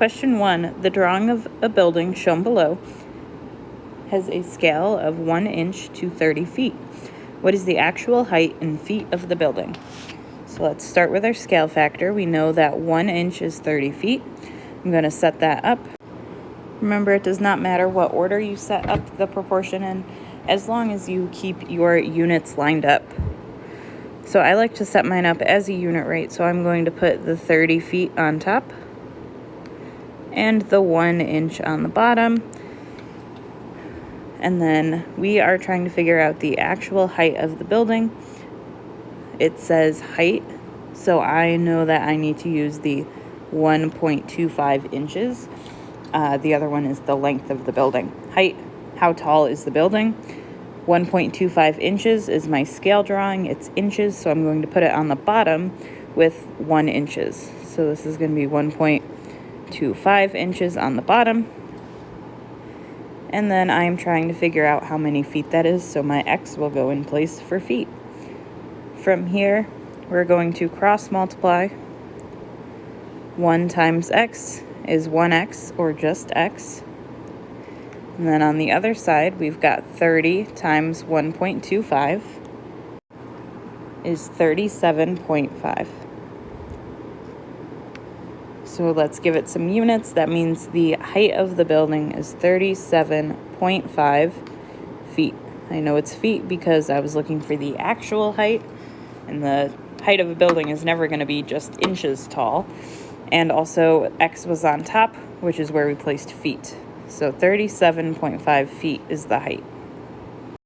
Question 1, the drawing of a building shown below has a scale of 1 inch to 30 feet. What is the actual height in feet of the building? So let's start with our scale factor. We know that 1 inch is 30 feet. I'm going to set that up. Remember, it does not matter what order you set up the proportion in, as long as you keep your units lined up. So I like to set mine up as a unit rate, so I'm going to put the 30 feet on top and the 1 inch on the bottom. And then we are trying to figure out the actual height of the building. It says height, so I know that I need to use the 1.25 inches. The other one is the length of the building. Height, how tall is the building? 1.25 inches is my scale drawing. It's inches, so I'm going to put it on the bottom with 1 inches. So this is going to be 1.25 inches on the bottom. And then I'm trying to figure out how many feet that is, so my x will go in place for feet. From here, we're going to cross multiply. 1 times x is 1x, or just x. And then on the other side, we've got 30 times 1.25 is 37.5. So let's give it some units. That means the height of the building is 37.5 feet. I know it's feet because I was looking for the actual height, and the height of a building is never going to be just inches tall. And also x was on top, which is where we placed feet. So 37.5 feet is the height.